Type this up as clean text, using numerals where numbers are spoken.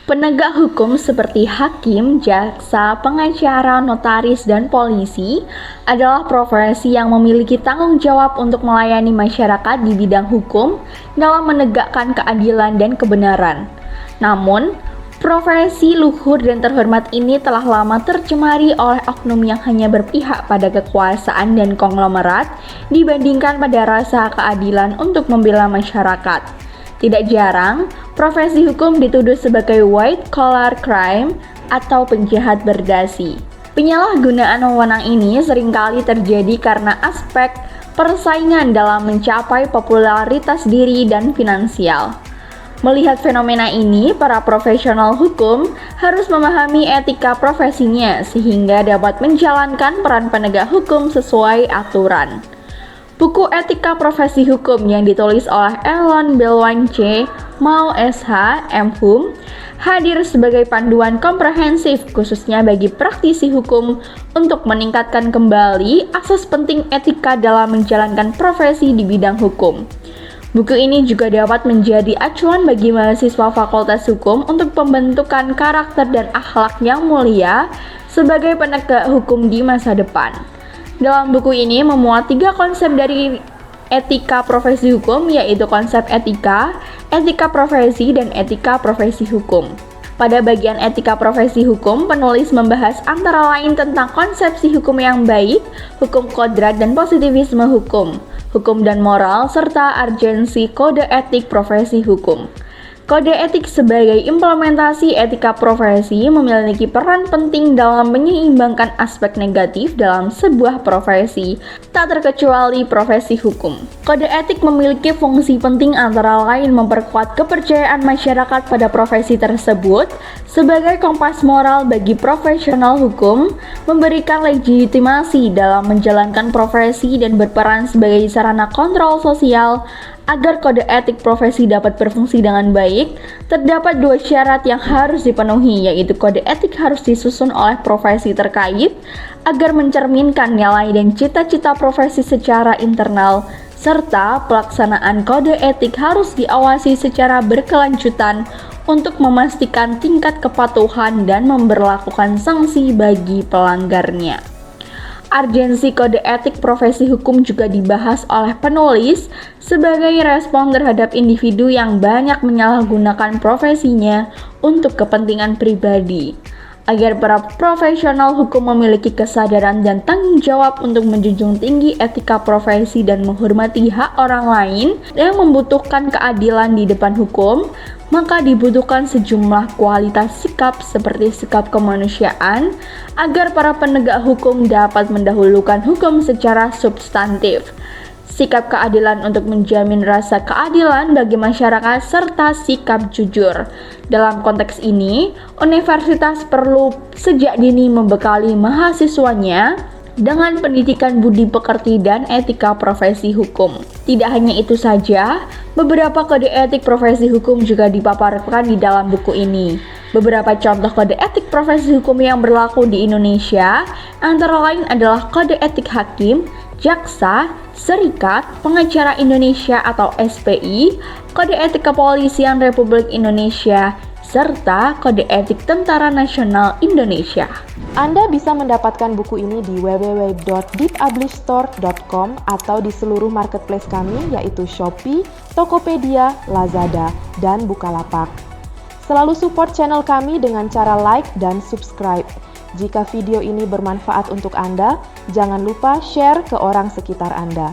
Penegak hukum seperti hakim, jaksa, pengacara, notaris, dan polisi adalah profesi yang memiliki tanggung jawab untuk melayani masyarakat di bidang hukum dalam menegakkan keadilan dan kebenaran. Namun, profesi luhur dan terhormat ini telah lama tercemari oleh oknum yang hanya berpihak pada kekuasaan dan konglomerat dibandingkan pada rasa keadilan untuk membela masyarakat. Tidak jarang, profesi hukum dituduh sebagai white collar crime atau penjahat berdasi. Penyalahgunaan wewenang ini seringkali terjadi karena aspek persaingan dalam mencapai popularitas diri dan finansial. Melihat fenomena ini, para profesional hukum harus memahami etika profesinya sehingga dapat menjalankan peran penegak hukum sesuai aturan. Buku Etika Profesi Hukum yang ditulis oleh Elon Belwance, Mau SH, M.Hum, hadir sebagai panduan komprehensif khususnya bagi praktisi hukum untuk meningkatkan kembali akses penting etika dalam menjalankan profesi di bidang hukum. Buku ini juga dapat menjadi acuan bagi mahasiswa Fakultas Hukum untuk pembentukan karakter dan akhlak yang mulia sebagai penegak hukum di masa depan. Dalam buku ini memuat 3 konsep dari etika profesi hukum, yaitu konsep etika, etika profesi, dan etika profesi hukum. Pada bagian etika profesi hukum, penulis membahas antara lain tentang konsepsi hukum yang baik, hukum kodrat dan positivisme hukum, hukum dan moral, serta urgensi kode etik profesi hukum. Kode etik sebagai implementasi etika profesi memiliki peran penting dalam menyeimbangkan aspek negatif dalam sebuah profesi, tak terkecuali profesi hukum. Kode etik memiliki fungsi penting antara lain memperkuat kepercayaan masyarakat pada profesi tersebut sebagai kompas moral bagi profesional hukum, memberikan legitimasi dalam menjalankan profesi dan berperan sebagai sarana kontrol sosial. Agar kode etik profesi dapat berfungsi dengan baik, terdapat 2 syarat yang harus dipenuhi, yaitu kode etik harus disusun oleh profesi terkait agar mencerminkan nilai dan cita-cita profesi secara internal, serta pelaksanaan kode etik harus diawasi secara berkelanjutan untuk memastikan tingkat kepatuhan dan memberlakukan sanksi bagi pelanggarnya. Urgensi kode etik profesi hukum juga dibahas oleh penulis sebagai respon terhadap individu yang banyak menyalahgunakan profesinya untuk kepentingan pribadi. Agar para profesional hukum memiliki kesadaran dan tanggung jawab untuk menjunjung tinggi etika profesi dan menghormati hak orang lain yang membutuhkan keadilan di depan hukum, maka dibutuhkan sejumlah kualitas sikap seperti sikap kemanusiaan agar para penegak hukum dapat mendahulukan hukum secara substantif. Sikap keadilan untuk menjamin rasa keadilan bagi masyarakat serta sikap jujur. Dalam konteks ini, universitas perlu sejak dini membekali mahasiswanya dengan pendidikan budi pekerti dan etika profesi hukum. Tidak hanya itu saja, beberapa kode etik profesi hukum juga dipaparkan di dalam buku ini. Beberapa contoh kode etik profesi hukum yang berlaku di Indonesia antara lain adalah kode etik hakim, jaksa, serikat, pengacara Indonesia atau SPI, kode etik kepolisian Republik Indonesia, serta kode etik Tentara Nasional Indonesia. Anda bisa mendapatkan buku ini di www.deepublishstore.com atau di seluruh marketplace kami yaitu Shopee, Tokopedia, Lazada, dan Bukalapak. Selalu support channel kami dengan cara like dan subscribe. Jika video ini bermanfaat untuk Anda, jangan lupa share ke orang sekitar Anda.